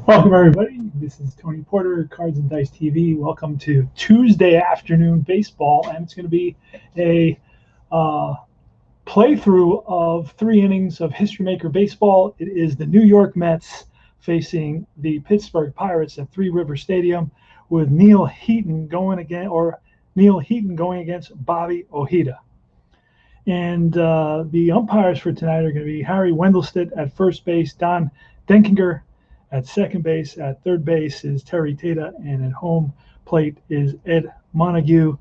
Welcome, everybody. This is Tony Porter, Cards and Dice TV. Welcome to Tuesday afternoon baseball, and it's going to be a playthrough of 3 innings of History Maker baseball. It is the New York Mets facing the Pittsburgh Pirates at Three River Stadium, with Neal Heaton going against Bobby Ojeda. And the umpires for tonight are going to be Harry Wendelstedt at first base, Don Denkinger at second base. At third base is Terry Tata, and at home plate is Ed Montague.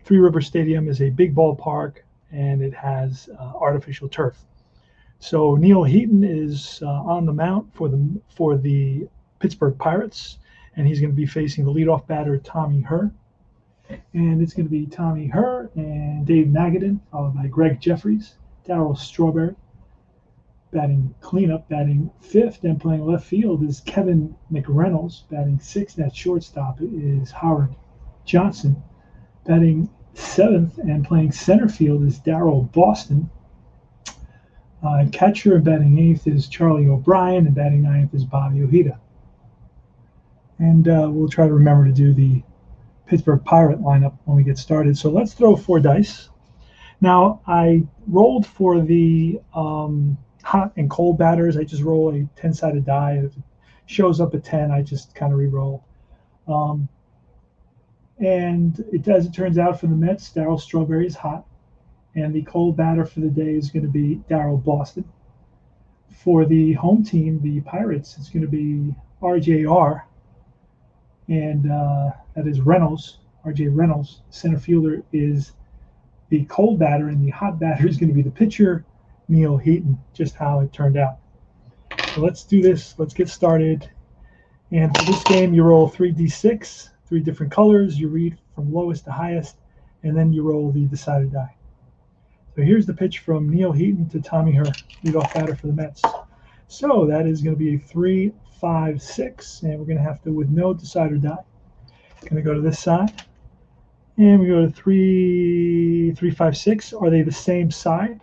Three River Stadium is a big ballpark, and it has artificial turf. So Neal Heaton is on the mound for the Pittsburgh Pirates, and he's going to be facing the leadoff batter, Tommy Herr. And it's going to be Tommy Herr and Dave Magadan, followed by Greg Jeffries, Darryl Strawberry. Batting cleanup, batting fifth and playing left field is Kevin McReynolds. Batting sixth at shortstop is Howard Johnson. Batting seventh and playing center field is Darrell Boston. Catcher batting eighth is Charlie O'Brien, and batting ninth is Bobby Ojeda. And we'll try to remember to do the Pittsburgh Pirate lineup when we get started. So let's throw 4 dice. Now, I rolled for the hot and cold batters. I just roll a 10-sided die. If it shows up a 10, I just kind of re-roll. And as it turns out, for the Mets, Darryl Strawberry is hot, and the cold batter for the day is going to be Darrell Boston. For the home team, the Pirates, it's going to be RJR, and that is Reynolds. RJ Reynolds. Center fielder is the cold batter, and the hot batter is going to be the pitcher, Neal Heaton. Just how it turned out. So let's do this. Let's get started. And for this game, you roll 3d6, 3 different colors. You read from lowest to highest, and then you roll the decided die. So here's the pitch from Neal Heaton to Tommy Herr, leadoff batter for the Mets. So that is going to be a 3-5-6, and we're going to have to, with no decider die, going to go to this side, and we go to 3-5-6. Are they the same side?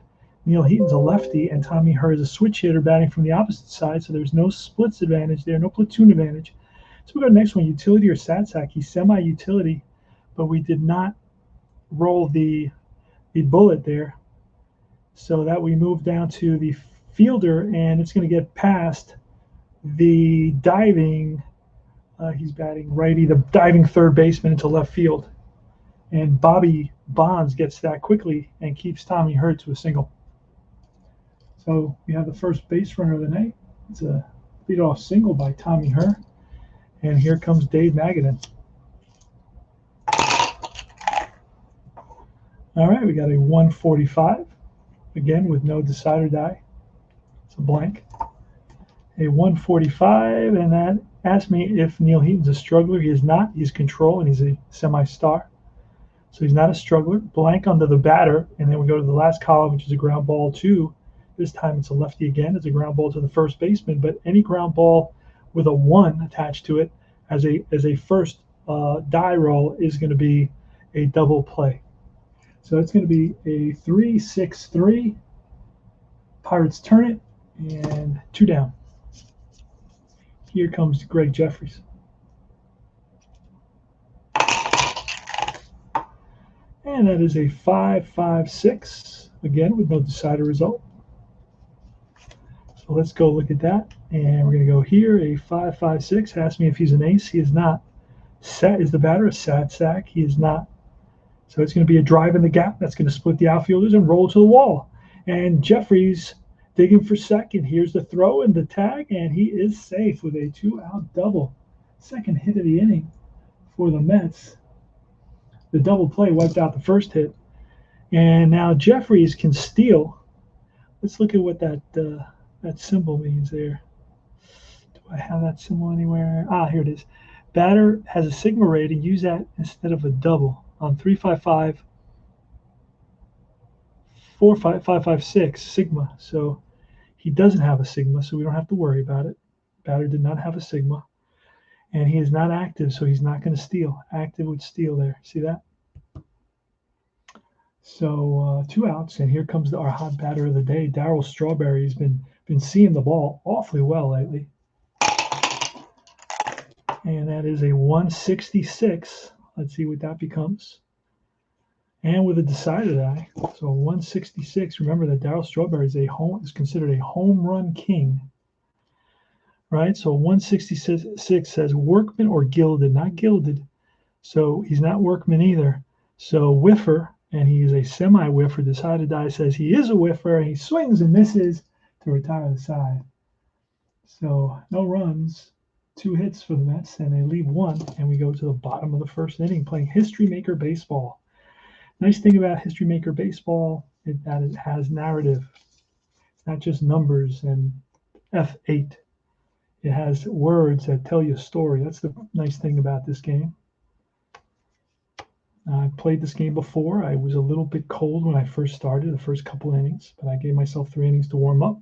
Neal Heaton's a lefty, and Tommy Herr is a switch hitter batting from the opposite side, so there's no splits advantage there, no platoon advantage. So we go to the next one, utility or sat sack. He's semi-utility, but we did not roll the bullet there, so that we move down to the fielder, and it's going to get past the diving. He's batting righty, the diving third baseman into left field, and Bobby Bonds gets that quickly and keeps Tommy Herr to a single. So we have the first base runner of the night. It's a leadoff single by Tommy Herr, and here comes Dave Magadan. All right, we got a 145, again with no decider die. It's a blank. A 145, and that asked me if Neal Heaton's a struggler. He is not. He's control, and he's a semi-star. So he's not a struggler. Blank under the batter, and then we go to the last column, which is a ground ball to, this time it's a lefty again. It's a ground ball to the first baseman, but any ground ball with a 1 attached to it as a first die roll is going to be a double play. So it's going to be a 3-6-3. Pirates turn it, and 2 down. Here comes Greg Jeffries. And that is a 5-5-6, again with no decider result. So let's go look at that. And we're going to go here, a 5-5-6. Ask me if he's an ace. He is not. Set is the batter, a sat sack. He is not. So it's going to be a drive in the gap. That's going to split the outfielders and roll to the wall. And Jeffries digging for second. Here's the throw and the tag, and he is safe with a 2-out double. Second hit of the inning for the Mets. The double play wiped out the first hit. And now Jeffries can steal. Let's look at what that symbol means there. Do I have that symbol anywhere? Ah, here it is. Batter has a sigma rating. Use that instead of a double on 355 45556 sigma. So he doesn't have a sigma, so we don't have to worry about it. Batter did not have a sigma, and he is not active, so he's not going to steal. Active would steal there. See that? So 2 outs, and here comes our hot batter of the day. Darryl Strawberry has been seeing the ball awfully well lately. And that is a 166. Let's see what that becomes. And with a decided eye. So 166. Remember that Darryl Strawberry is considered a home run king. Right? So 166 says workman or gilded, not gilded. So he's not workman either. So whiffer, and he is a semi-whiffer. Decided die says he is a whiffer, and he swings and misses to retire the side. So no runs. 2 hits for the Mets, and they leave 1, and we go to the bottom of the first inning playing History Maker Baseball. Nice thing about History Maker Baseball is that it has narrative. It's not just numbers and F8. It has words that tell you a story. That's the nice thing about this game. I played this game before. I was a little bit cold when I first started, the first couple innings, but I gave myself 3 innings to warm up.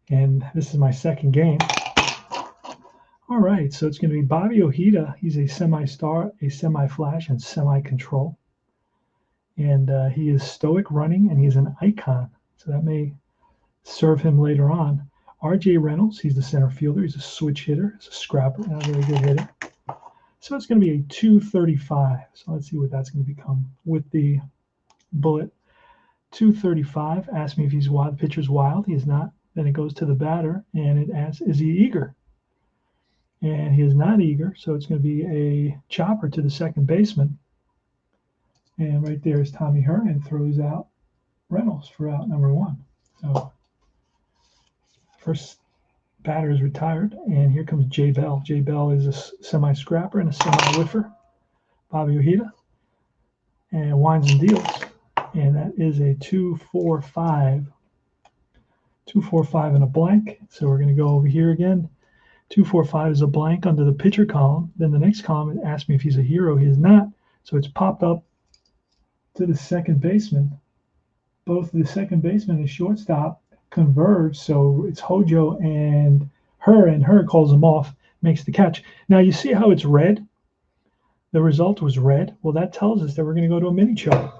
And this is my second game. All right, so it's going to be Bobby Ojeda. He's a semi-star, a semi-flash, and semi-control. And he is stoic running, and he's an icon. So that may serve him later on. R.J. Reynolds, he's the center fielder. He's a switch hitter. He's a scrapper, not a very good hitter. So it's going to be a 235. So let's see what that's going to become with the bullet. 235. Ask me if he's wild. The pitcher's wild. He is not. Then it goes to the batter, and it asks, is he eager? And he is not eager, so it's going to be a chopper to the second baseman. And right there is Tommy Herman throws out Reynolds for out number 1. So first batter is retired, and here comes Jay Bell. Jay Bell is a semi-scrapper and a semi-whiffer. Bobby Ojeda, and winds and deals. And that is a 245. 245 and a blank. So we're going to go over here again. 245 is a blank under the pitcher column. Then the next column, it asks me if he's a hero. He is not. So it's popped up to the second baseman. Both the second baseman and shortstop converge. So it's Hojo and her calls him off, makes the catch. Now you see how it's red? The result was red. Well, that tells us that we're going to go to a mini chart.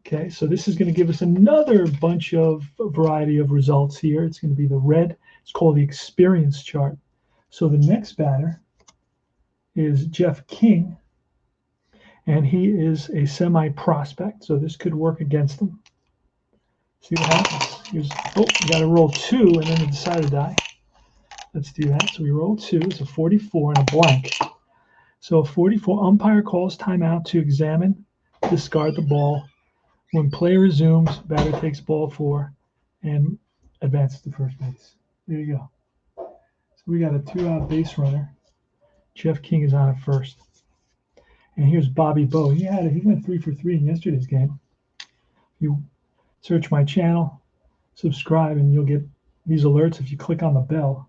Okay, so this is going to give us another bunch of variety of results here. It's going to be the red. It's called the experience chart. So the next batter is Jeff King, and he is a semi-prospect, so this could work against him. See what happens. We got to roll 2 and then the decided die. Let's do that. So we roll 2. It's a 44 and a blank. So a 44, umpire calls timeout to examine, discard the ball. When play resumes, batter takes ball 4 and advances to first base. There you go. So we got a 2-out base runner. Jeff King is on at first. And here's Bobby Bo. He went 3 for 3 in yesterday's game. You search my channel, subscribe, and you'll get these alerts if you click on the bell.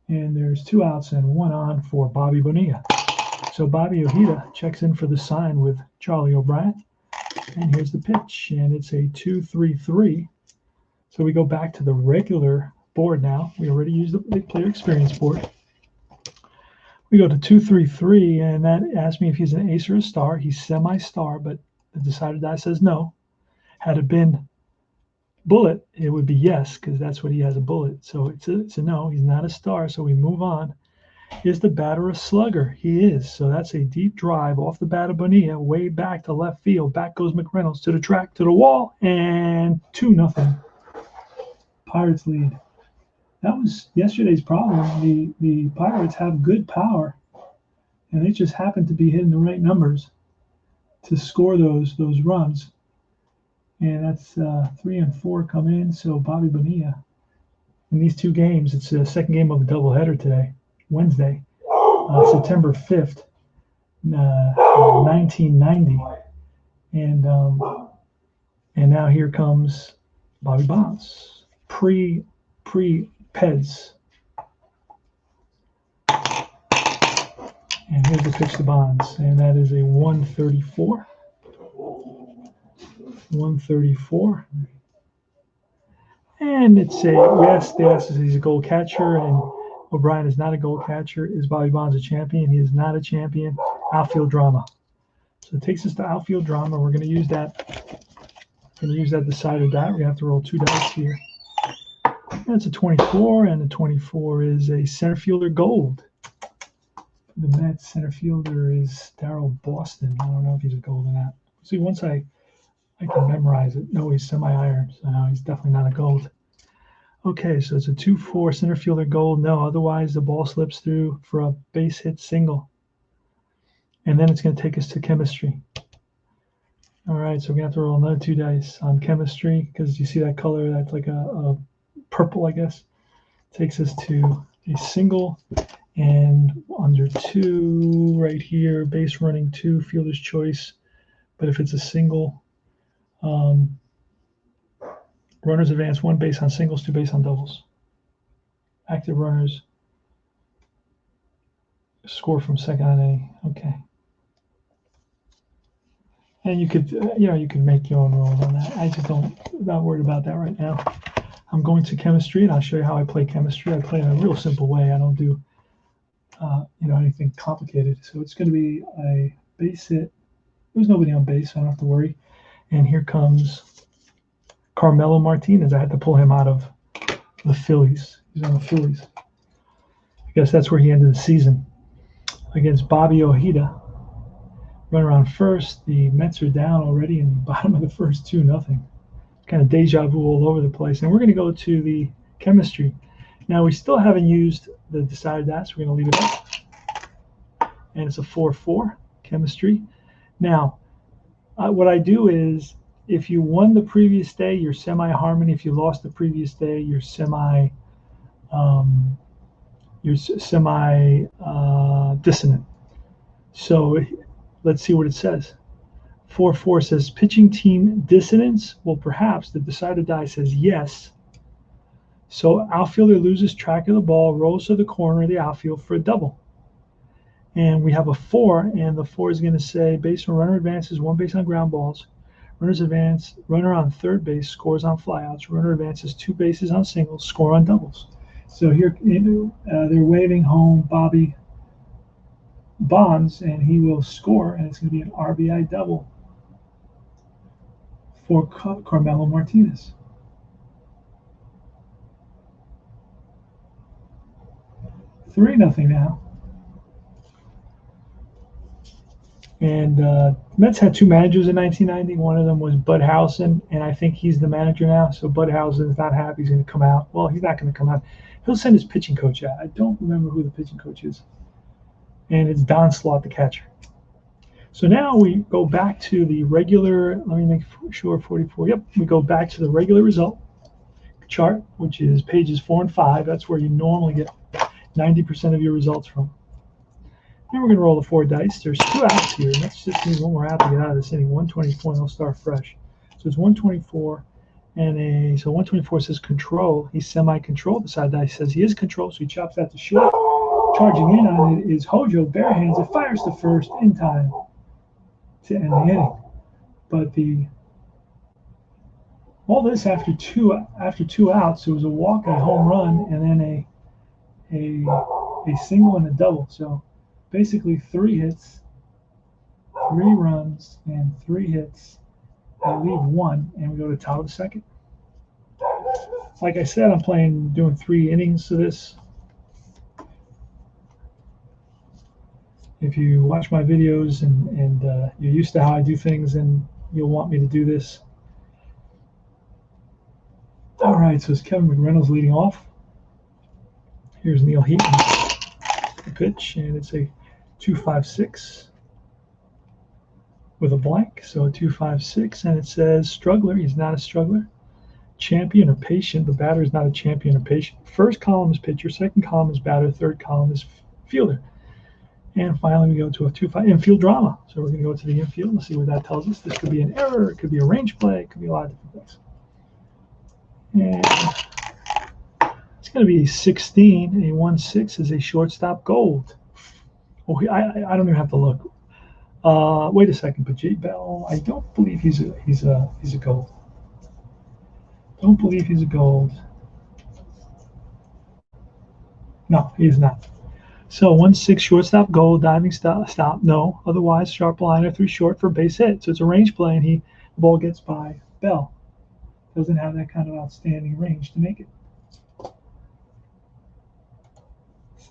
And there's 2 outs and 1 on for Bobby Bonilla. So Bobby Ojeda checks in for the sign with Charlie O'Brien. And here's the pitch, and it's a 2-3-3. So we go back to the regular board now. We already used the player experience board. We go to 2-3-3, and that asks me if he's an ace or a star. He's semi-star, but the decided die says no. Had it been bullet, it would be yes, because that's what he has, a bullet. So it's a no. He's not a star, so we move on. Is the batter a slugger? He is. So that's a deep drive off the bat of Bonilla, way back to left field. Back goes McReynolds to the track, to the wall, and 2-0. Pirates lead. That was yesterday's problem. The Pirates have good power, and they just happen to be hitting the right numbers to score those runs. And that's 3 and 4 come in. So Bobby Bonilla, in these 2 games, it's the second game of a doubleheader today. Wednesday, September 5th, 1990. And now here comes Bobby Bonds. Pre Pez. And here's the pitch to Bonds, and that is a 134. 134. And it's a, yes, they asked us if he's a gold catcher, and O'Brien is not a gold catcher. Is Bobby Bonds a champion? He is not a champion. Outfield drama. So it takes us to outfield drama. We're going to use that. We're going to use that decider die. We're going to have to roll 2 dice here. That's a 24, and the 24 is a center fielder gold. The Mets center fielder is Darryl Boston. I don't know if he's a gold or not. See, once I can memorize it. No, he's semi-iron, so no, he's definitely not a gold. Okay, so it's a 2-4 center fielder gold. No, otherwise the ball slips through for a base hit single. And then it's going to take us to chemistry. All right, so we're going to have to roll another 2 dice on chemistry because you see that color, that's like a purple, I guess. Takes us to a single and under 2 right here, base running 2, fielder's choice. But if it's a single, runners advance 1 base on singles, 2 base on doubles. Active runners score from second on any. Okay. And you could, you can make your own rules on that. I just not worried about that right now. I'm going to chemistry, and I'll show you how I play chemistry. I play in a real simple way. I don't do, anything complicated. So it's going to be a base hit. There's nobody on base, so I don't have to worry. And here comes Carmelo Martinez. I had to pull him out of the Phillies. He's on the Phillies. I guess that's where he ended the season. Against Bobby Ojeda. Runner on first. The Mets are down already in the bottom of the first 2-0. Kind of deja vu all over the place. And we're going to go to the chemistry. Now, we still haven't used the decided that, so we're going to leave it up. And it's a 4-4 chemistry. Now, what I do is, if you won the previous day, you're semi-harmony. If you lost the previous day, you're semi-dissonant. So let's see what it says. 4-4 says pitching team dissonance. Well, perhaps the decider die says yes. So outfielder loses track of the ball, rolls to the corner of the outfield for a double. And we have a 4, and the 4 is going to say base and runner advances 1 base on ground balls. Runners advance, runner on third base scores on flyouts. Runner advances 2 bases on singles, score on doubles. So here they're waving home Bobby Bonds, and he will score, and it's going to be an RBI double for Carmelo Martinez. Three nothing now. And Mets had 2 managers in 1990. One of them was Bud Housen, and I think he's the manager now. So Bud Housen is not happy. He's going to come out. Well, he's not going to come out. He'll send his pitching coach out. I don't remember who the pitching coach is. And it's Don Slaught, the catcher. So now we go back to the regular, let me make sure, 44. Yep, we go back to the regular result chart, which is pages 4 and 5. That's where you normally get 90% of your results from. Then we're going to roll the 4 dice. There's 2 outs here. Let's just need one more out to get out of this inning. 124, and they'll start fresh. So it's 124, and so 124 says control. He's semi-control. The side dice says he is control, so he chops that to short. Charging in on it is Hojo, bare hands. It fires to first in time to end the inning. But all this after two outs, it was a walk, a home run, and then a single and a double. So basically 3 hits, 3 runs, and 3 hits. I leave 1, and we go to top of the second. Like I said, I'm doing 3 innings to this. If you watch my videos and you're used to how I do things, and you'll want me to do this. All right, so it's Kevin McReynolds leading off. Here's Neal Heaton, the pitch, and it's a 2.56 with a blank. So a 2.56, and it says struggler. He's not a struggler. Champion or patient. The batter is not a champion or patient. First column is pitcher. Second column is batter. Third column is fielder. And finally, we go to a 2.5 infield drama. So we're going to go to the infield and see what that tells us. This could be an error. It could be a range play. It could be a lot of different things. And It's going to be 16. A 1-6 is a shortstop gold. Oh, I don't even have to look. Wait a second, but J Bell, I don't believe he's a gold. Don't believe he's a gold. No, he is not. So 1-6 shortstop gold, diving stop. No, otherwise sharp liner through short for base hit. So it's a range play, and the ball gets by Bell. Doesn't have that kind of outstanding range to make it.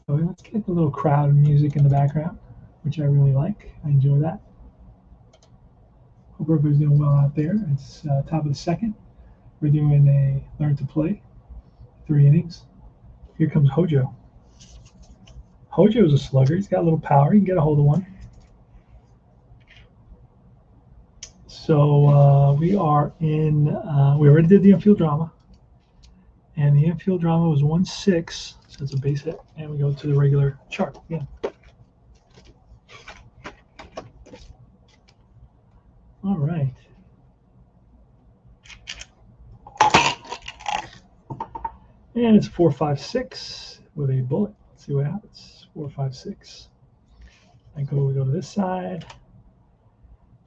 So let's get the little crowd and music in the background, which I really like. I enjoy that. Hope everybody's doing well out there. It's top of the second. We're doing a learn to play, 3 innings. Here comes Hojo. Hojo's a slugger. He's got a little power. He can get a hold of one. So we are in, we already did the infield drama. And the infield drama was 1-6, so it's a base hit. And we go to the regular chart again. All right. And it's 4-5-6 with a bullet. Let's see what happens. 4-5-6. We go to this side.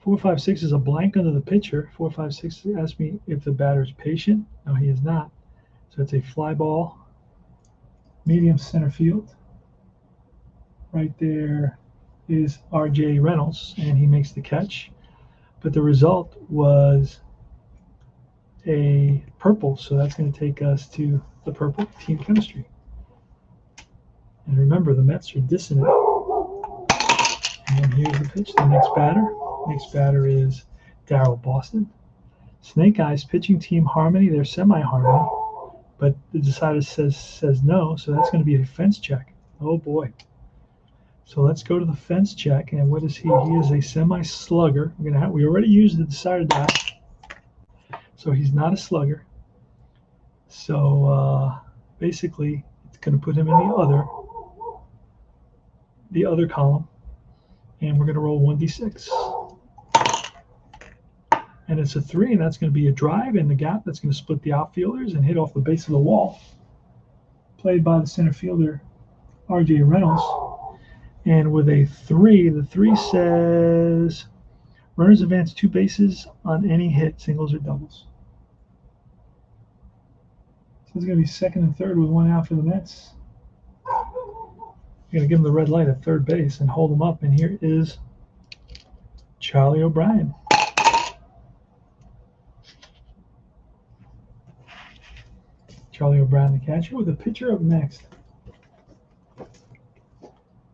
4-5-6 is a blank under the pitcher. 4-5-6 asks me if the batter is patient. No, he is not. So it's a fly ball, medium center field. Right there is R.J. Reynolds, and he makes the catch. But the result was a purple, so that's going to take us to the purple team chemistry. And remember, the Mets are dissonant. And here's the pitch. The next batter. Next batter is Darryl Boston. Snake Eyes pitching team harmony. They're semi-harmony, but the decider says no, so that's going to be a fence check. Oh boy. So let's go to the fence check, and what is he? He is a semi-slugger. We already used the decider die, so he's not a slugger. So basically, it's going to put him in the other column, and we're going to roll 1d6. And it's a 3, and that's going to be a drive in the gap. That's going to split the outfielders and hit off the base of the wall. Played by the center fielder, R.J. Reynolds. And with a 3, the 3 says runners advance 2 bases on any hit, singles or doubles. So it's going to be second and third with 1 out for the Mets. You're going to give him the red light at third base and hold him up. And here is Charlie O'Brien. Charlie O'Brien, the catcher, with a pitcher up next.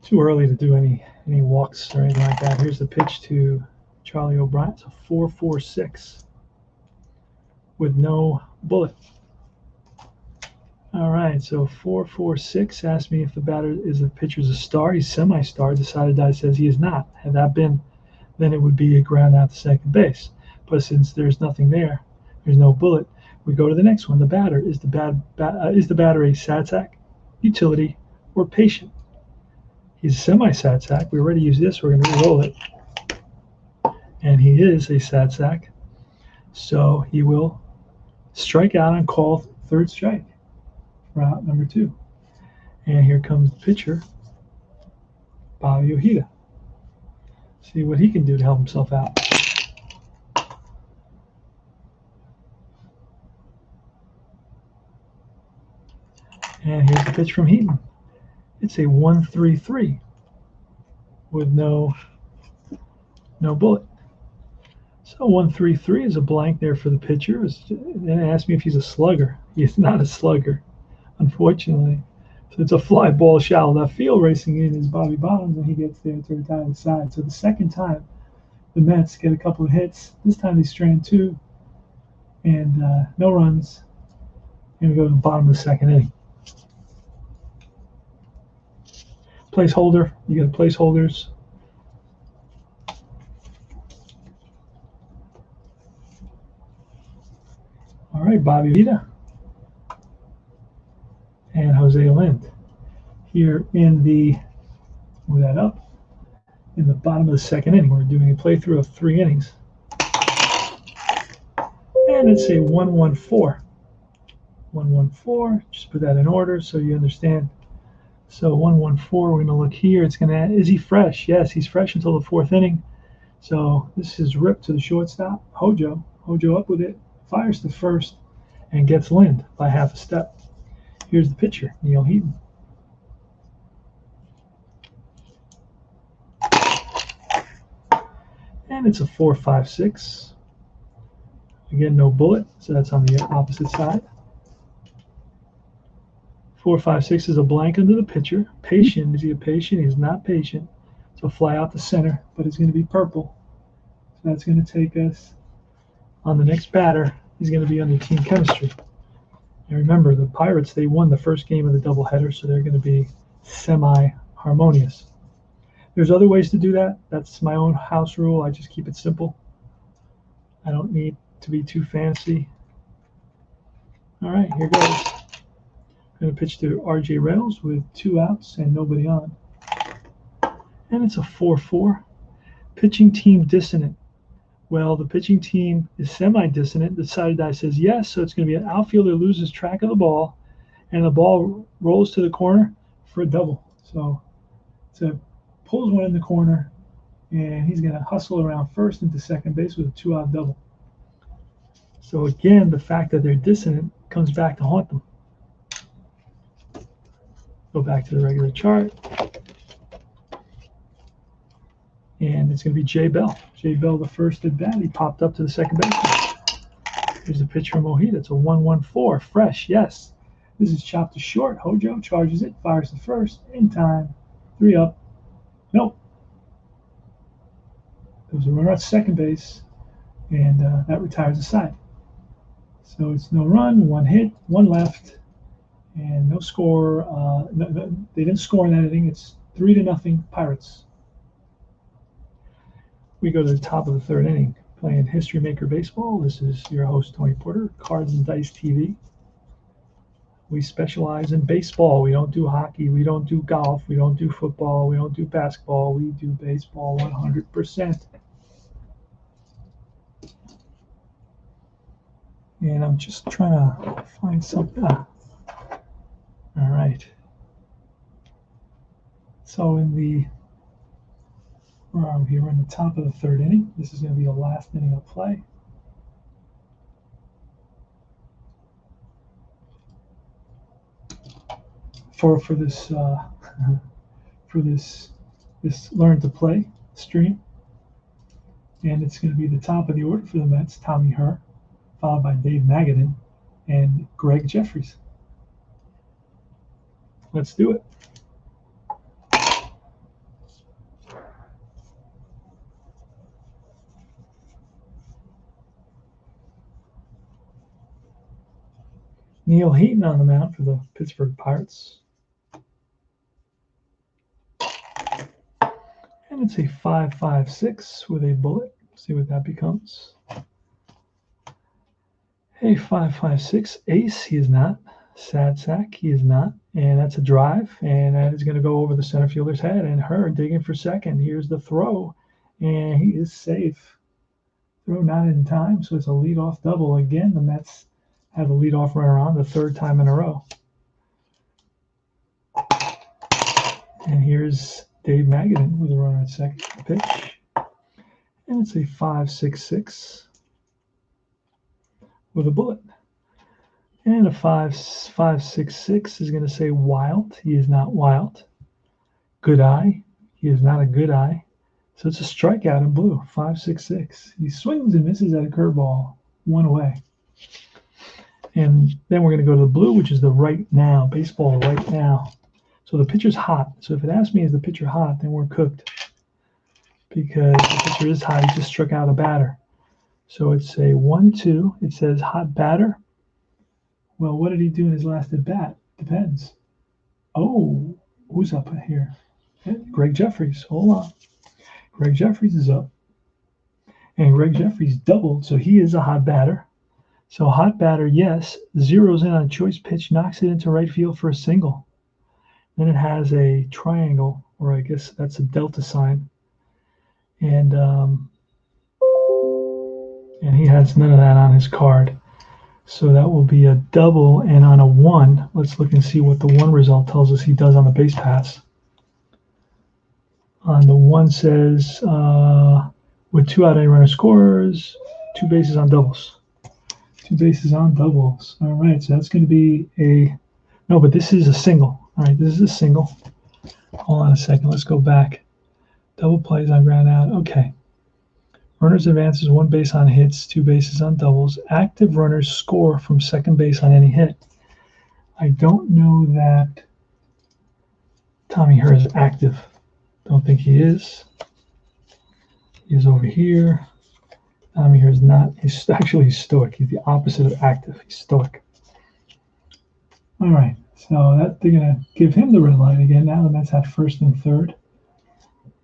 Too early to do any walks or anything like that. Here's the pitch to Charlie O'Brien. It's a 4-4-6 with no bullet. All right, so 4-4-6 asks me if the pitcher's a star. He's semi-star. Decided die says he is not. Had that been, then it would be a ground out to second base. But since there's nothing there, there's no bullet. We go to the next one. The batter is the batter a sad sack, utility, or patient? He's a semi-sad sack. We already used this. We're going to re-roll it, and he is a sad sack. So he will strike out and call third strike for out number 2. And here comes the pitcher, Bobby Ojeda. See what he can do to help himself out. And here's the pitch from Heaton. It's a 1-3-3 with no bullet. So 1-3-3 is a blank there for the pitcher. Then it asked me if he's a slugger. He is not a slugger, unfortunately. So it's a fly ball shallow left field. Racing in is Bobby Bonds, and he gets there to the tie side. So the second time the Mets get a couple of hits. This time they strand 2 and no runs. Going to go to the bottom of the second inning. Placeholder, you got placeholders. All right, Bobby Ojeda and Jose Lind here in the, move that up, in the bottom of the second inning. We're doing a playthrough of 3 innings. And it's a 1-1-4 114. Just put that in order so you understand. So 114, we're going to look here. It's going to, is he fresh? Yes, he's fresh until the 4th inning. So this is ripped to the shortstop. Hojo up with it, fires to first, and gets Lind by half a step. Here's the pitcher, Neal Heaton. And it's a 4.56. Again, no bullet, so that's on the opposite side. 4.56 is a blank under the pitcher. Patient. Is he a patient? He's not patient. It's a fly out the center, but it's going to be purple. So that's going to take us on the next batter. He's going to be under team chemistry. And remember, the Pirates, they won the first game of the doubleheader, so they're going to be semi-harmonious. There's other ways to do that. That's my own house rule. I just keep it simple. I don't need to be too fancy. All right, here goes. I'm going to pitch to R.J. Reynolds with 2 outs and nobody on. And it's a 4-4. Pitching team dissonant. Well, the pitching team is semi-dissonant. The side die says yes, so it's going to be an outfielder loses track of the ball, and the ball rolls to the corner for a double. So pulls one in the corner, and he's going to hustle around first into second base with a 2-out double. So again, the fact that they're dissonant comes back to haunt them. Go back to the regular chart. And it's going to be Jay Bell. Jay Bell, the first at bat. He popped up to the second baseman. Here's the pitch from Ojeda. It's a 1-1-4. Fresh, yes. This is chopped to short. Hojo charges it, fires the first. In time. 3 up. Nope. There was a runner at second base, and that retires the side. So it's no run, 1 hit, 1 left, and no score. They didn't score in that inning. It's 3-0 Pirates. We go to the top of the 3rd inning, playing History Maker Baseball. This is your host, Tony Porter, Cards and Dice TV. We specialize in baseball. We don't do hockey. We don't do golf. We don't do football. We don't do basketball. We do baseball 100%. And I'm just trying to find something. All right. So where are we here? We're in the top of the 3rd inning. This is going to be the last inning of play. For this Learn to Play stream, and it's going to be the top of the order for the Mets. Tommy Herr, followed by Dave Magadan and Greg Jeffries. Let's do it. Neal Heaton on the mound for the Pittsburgh Pirates. And it's a 5.56 with a bullet. See what that becomes. A 5.56 ace, he is not. Sad sack, he is not. And that's a drive, and that is going to go over the center fielder's head. And Herr digging for second. Here's the throw, and he is safe. Throw not in time, so it's a leadoff double. Again, the Mets have a leadoff runner on the 3rd time in a row. And here's Dave Magadan with a runner at second pitch. And it's a 5.66 with a bullet. And a 5.66 is going to say wild. He is not wild. Good eye. He is not a good eye. So it's a strikeout in blue, 5.66. He swings and misses at a curveball, 1 away. And then we're going to go to the blue, which is the right now, baseball right now. So the pitcher's hot. So if it asks me, is the pitcher hot, then we're cooked. Because the pitcher is hot. He just struck out a batter. So it's a 1-2. It says hot batter. Well, what did he do in his last at bat? Depends. Oh, who's up here? Greg Jeffries. Hold on. Greg Jeffries is up. And Greg Jeffries doubled, so he is a hot batter. So hot batter, yes. Zeroes in on choice pitch, knocks it into right field for a single. Then it has a triangle, or I guess that's a delta sign. And he has none of that on his card. So that will be a double, and on a 1, let's look and see what the 1 result tells us he does on the base pass. On the 1 says, with 2 out, any runner scores, 2 bases on doubles. 2 bases on doubles. All right, so that's going to be no, but this is a single. All right, this is a single. Hold on a second, let's go back. Double plays on ground out, okay. Runners advances 1 base on hits, 2 bases on doubles. Active runners score from second base on any hit. I don't know that Tommy Herr is active. Don't think he is. He's over here. Tommy Herr is not. He's stoic. He's the opposite of active. He's stoic. All right. So that they're gonna give him the red light again. Now the Mets have first and third.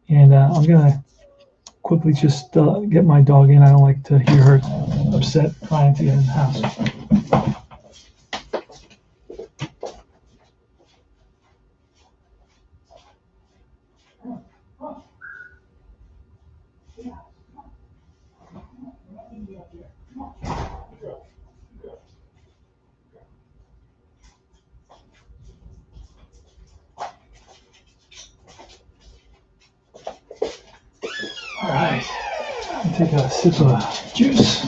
And I'm gonna quickly just get my dog in. I don't like to hear her upset trying to get in the house. All right, I'll take a sip of juice.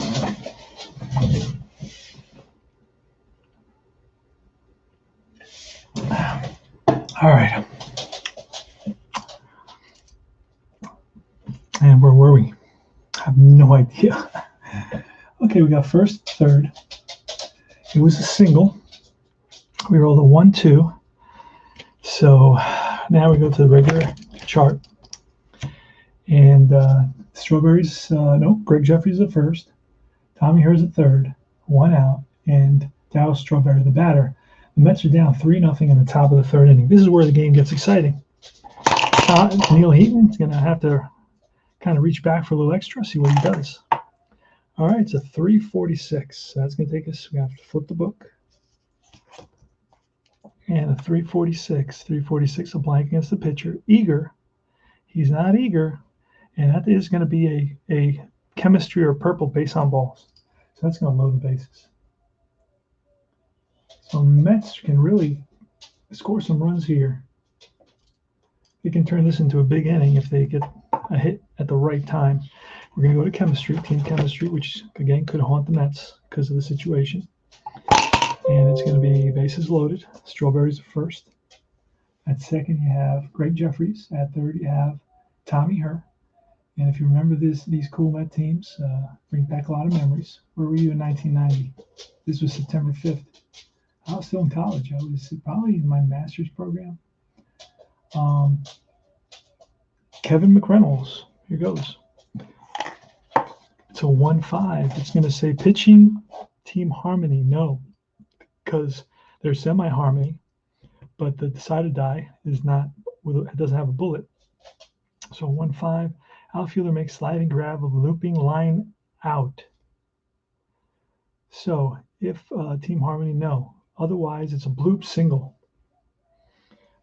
All right. And where were we? I have no idea. Okay, we got first, third. It was a single. We rolled a 1-2. So now we go to the regular chart. And Strawberries, no, Greg Jeffries at first. Tommy Herr's at third. 1 out. And Dow Strawberry, the batter. The Mets are down 3-0 in the top of the third inning. This is where the game gets exciting. Neal Heaton is going to have to kind of reach back for a little extra, see what he does. All right, it's a 346. So that's going to take us, we have to flip the book. And a 346. 346, a blank against the pitcher. Eager. He's not eager. And that is going to be a chemistry or purple base on balls. So that's going to load the bases. So Mets can really score some runs here. They can turn this into a big inning if they get a hit at the right time. We're going to go to chemistry, team chemistry, which again could haunt the Mets because of the situation. And it's going to be bases loaded. Strawberries at first. At second, you have Greg Jeffries. At third, you have Tommy Herr. And if you remember these cool Met teams, bring back a lot of memories. Where were you in 1990? This was September 5th. I was still in college. I was probably in my master's program. Kevin McReynolds. Here goes. It's a 1-5. It's going to say pitching team harmony. No, because there's semi-harmony, but the decided die is not. It doesn't have a bullet. So 1-5. Outfielder makes sliding grab of looping line out. So if team harmony, no. Otherwise, it's a bloop single.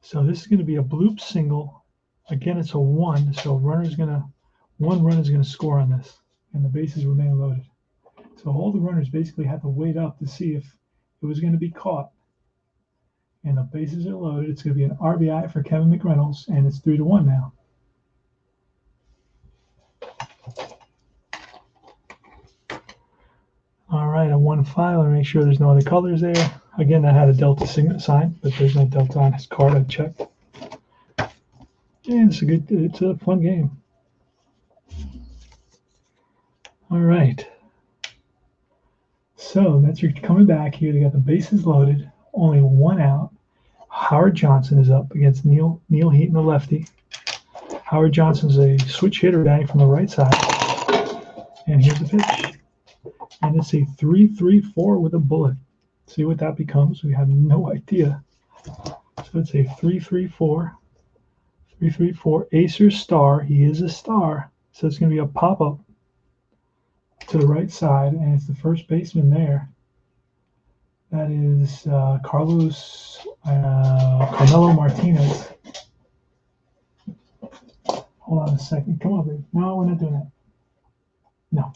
So this is going to be a bloop single. Again, it's a 1. So one run is going to score on this, and the bases remain loaded. So all the runners basically have to wait up to see if it was going to be caught. And the bases are loaded. It's going to be an RBI for Kevin McReynolds, and it's 3-1 now. All right, a 1-5. Let me make sure there's no other colors there. Again, I had a Delta sign, but there's no Delta on his card. I checked. And it's a fun game. All right. So that's your coming back here. They got the bases loaded, only 1 out. Howard Johnson is up against Neal Heaton, the lefty. Howard Johnson's a switch hitter batting from the right side. And here's the pitch. And it's a 3-3-4 with a bullet. See what that becomes? We have no idea. So it's a 3-3-4. 3-3-4. Acer star. He is a star. So it's going to be a pop-up to the right side. And it's the first baseman there. That is Carmelo Martinez. Hold on a second. Come on, baby. No, we're not doing that. No.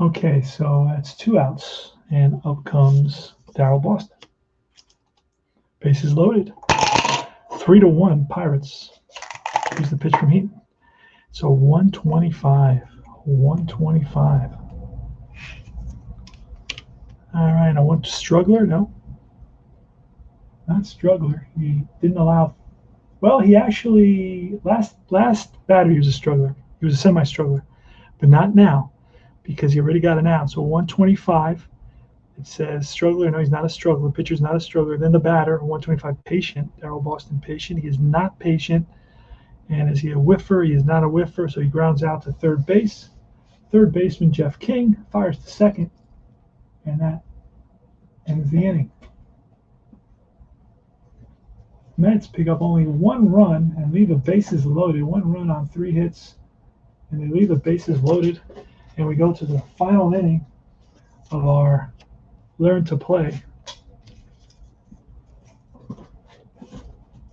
Okay, so that's 2 outs, and up comes Darryl Boston. Bases loaded. 3-1 Pirates. Here's the pitch from Heaton. So 125. 125. All right, I want Struggler. No, not Struggler. He didn't allow. Well, he actually last batter he was a struggler. He was a semi-struggler, but not now because he already got an out. So 125. It says struggler. No, he's not a struggler. Pitcher's not a struggler. Then the batter, 125, patient. Darryl Boston, patient. He is not patient. And is he a whiffer? He is not a whiffer. So he grounds out to third base. Third baseman Jeff King fires to second, and that ends the inning. Mets pick up only 1 run and leave the bases loaded. 1 run on 3 hits, and they leave the bases loaded. And we go to the final inning of our Learn to Play.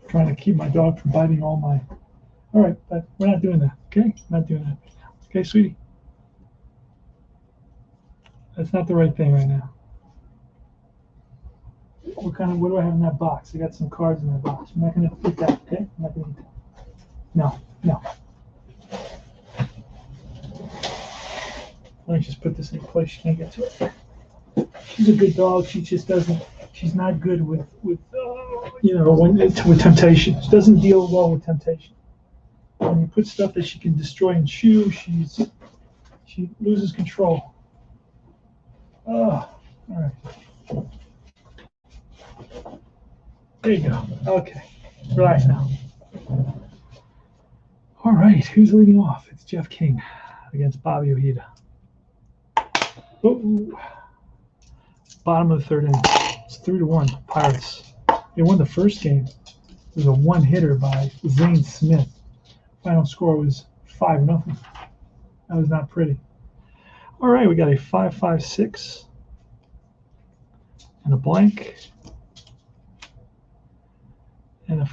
Trying to keep my dog from biting all my. All right, but we're not doing that. Okay, not doing that. Okay, sweetie. That's not the right thing right now. What do I have in that box? I got some cards in that box. I'm not going to eat that, okay? I'm not going to eat that. No. Let me just put this in place. She can't get to it. She's a good dog. She just doesn't. She's not good with temptation. She doesn't deal well with temptation. When you put stuff that she can destroy and chew, she loses control. Oh, all right. There you go. Okay. Relax now. All right. Who's leading off? It's Jeff King against Bobby Ojeda. Ooh. Bottom of the third inning. It's 3-1 Pirates. They won the first game. It was a 1-hitter by Zane Smith. Final score was 5-0. That was not pretty. All right, we got a 5-5-6 and a blank. And a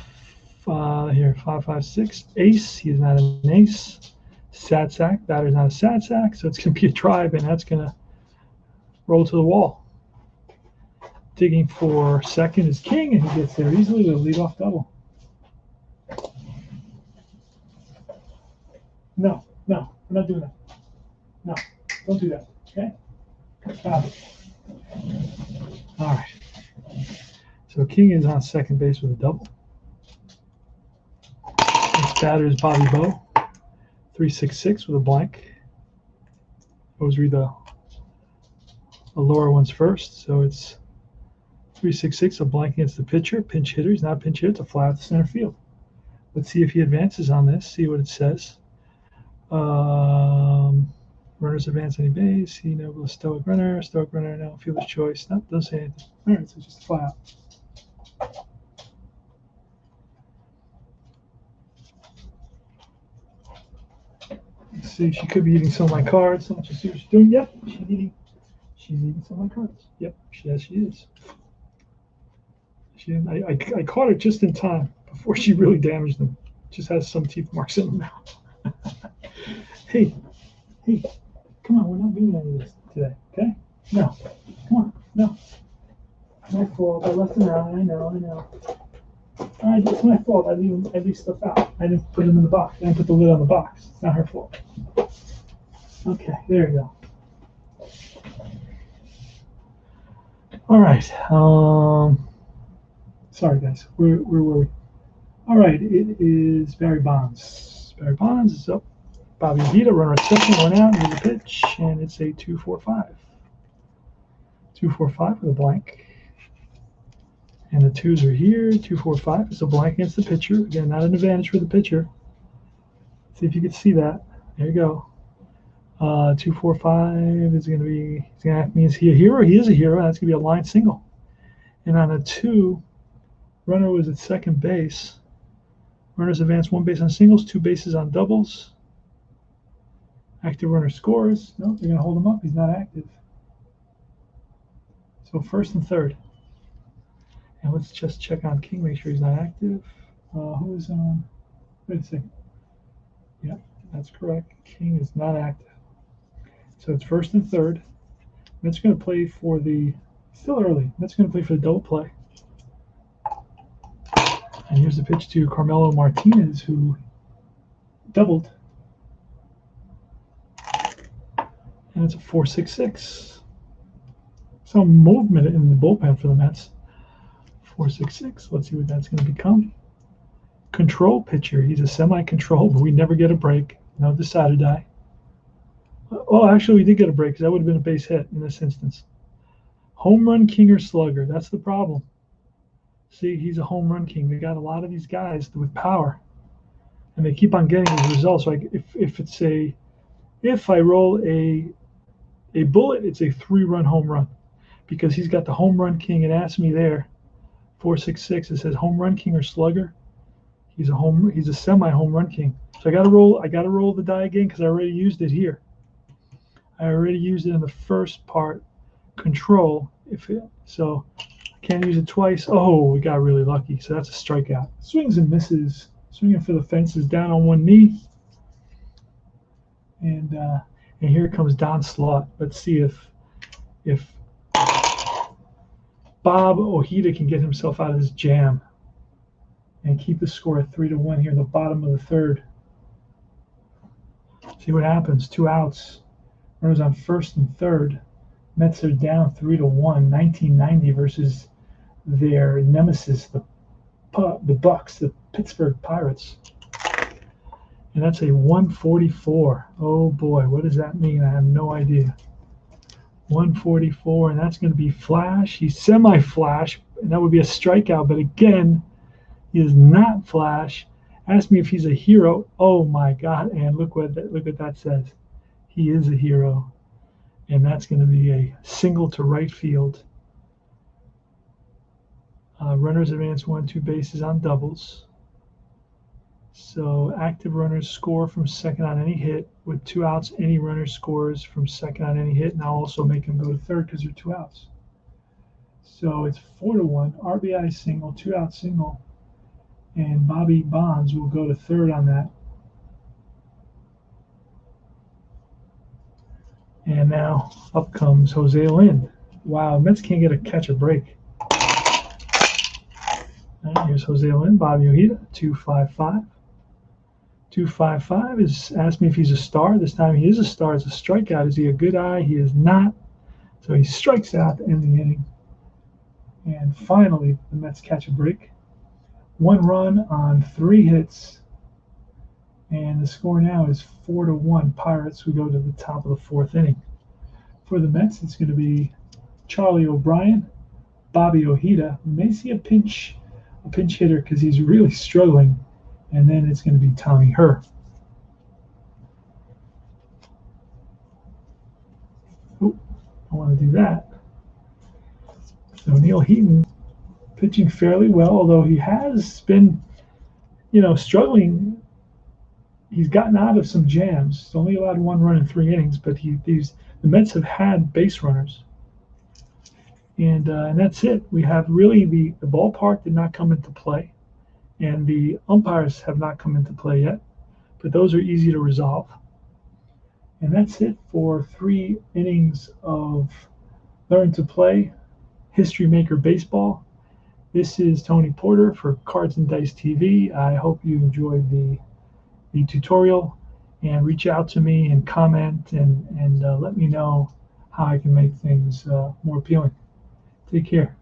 5-5-6 ace. He's not an ace. Sad sack. Batter's not a sad sack, so it's going to be a drive, and that's going to roll to the wall. Digging for second is King, and he gets there easily with a leadoff double. No, we're not doing that. No, don't do that, okay? Stop it. All right. So King is on second base with a double. This batter is Bobby Bo, 3-6-6 with a blank. Always read the lower ones first, so it's 3-6-6, a blank against the pitcher. Pinch hitter. He's not a pinch hitter. It's a fly out to center field. Let's see if he advances on this. See what it says. Runners advance any base. He no stoic runner. Stoic runner. No fielder's choice. No, doesn't say anything. All right, so it's just a fly out. Let's see. She could be eating some of my cards. So let's just see what she's doing. Yep, she's eating some of my cards. Yep, she is. I caught her just in time before she really damaged them. Just has some teeth marks in them now. Hey, come on, we're not doing any of this today, okay? No, come on, no. My fault, I left them out, I know. All right, it's my fault, I leave stuff out. I didn't put them in the box, I didn't put the lid on the box. It's not her fault. Okay, there you go. All right, sorry guys, where were we? All right, it is Barry Bonds. Barry Bonds is up. Bobby Ojeda, runner at second, 1 out, here's the pitch, and it's a 2-4-5. 2-4-5 with a blank. And the twos are here. 2-4-5 is a blank against the pitcher. Again, not an advantage for the pitcher. See if you can see that. There you go. 2-4-5 is going to be, he's going to ask me, is he a hero? He is a hero. That's going to be a line single. And on a 2, runner was at second base. Runners advance 1 base on singles, 2 bases on doubles. Active runner scores. No, they're going to hold him up. He's not active. So first and third. And let's just check on King, make sure he's not active. Who is on? Wait a second. Yep, that's correct. King is not active. So it's first and third. Mets going to play for the, still early, Mets going to play for the double play. And here's the pitch to Carmelo Martinez, who doubled. And it's a 4.66. Some movement in the bullpen for the Mets. 4.66. Let's see what that's going to become. Control pitcher. He's a semi-control, but we never get a break. No decided die. Oh, actually, we did get a break because that would have been a base hit in this instance. Home run king or slugger. That's the problem. See, he's a home run king. They got a lot of these guys with power, and they keep on getting these results. Like if I roll a bullet, it's a 3-run home run because he's got the home run king. It asked me there, 4.66. It says home run king or slugger. He's a semi home run king. So I got to roll the die again because I already used it here. I already used it in the first part, control. So I can't use it twice. Oh, we got really lucky. So that's a strikeout. Swings and misses. Swinging for the fences, down on one knee. And here comes Don Slaught. Let's see if Bob Ojeda can get himself out of this jam and keep the score at 3-1 here in the bottom of the third. See what happens. 2 outs. Runners on first and third. Mets are down 3-1. 1990 versus their nemesis, the Bucks, the Pittsburgh Pirates. And that's a 144. Oh boy, what does that mean? I have no idea. 144, and that's going to be flash. He's semi-flash, and that would be a strikeout. But again, he is not flash. Ask me if he's a hero. Oh my God! And look what that says. He is a hero, and that's going to be a single to right field. Runners advance 1-2 bases on doubles. So active runners score from second on any hit. With 2 outs, any runner scores from second on any hit, and I'll also make him go to third because there are 2 outs. So it's 4-1. RBI single, 2-out single, and Bobby Bonds will go to third on that. And now up comes Jose Lynn. Wow, Mets can't catch a break. And here's Jose Lynn, Bobby Ojeda, 2.55. 2.55 is asked me if he's a star. This time he is a star. It's a strikeout. Is he a good eye? He is not. So he strikes out to end the inning. And finally, the Mets catch a break. 1 run on 3 hits. And the score now is 4-1 Pirates, who go to the top of the 4th inning. For the Mets, it's going to be Charlie O'Brien, Bobby Ojeda. We may see a pinch hitter because he's really struggling. And then it's going to be Tommy Herr. Oh, I want to do that. So Neal Heaton pitching fairly well, although he has been, struggling. He's gotten out of some jams. He's only allowed 1 run in 3 innings, but the Mets have had base runners. And that's it. We have really the ballpark did not come into play. And the umpires have not come into play yet, but those are easy to resolve. And that's it for 3 innings of Learn to Play, History Maker Baseball. This is Tony Porter for Cards and Dice TV. I hope you enjoyed the tutorial, and reach out to me and comment and let me know how I can make things more appealing. Take care.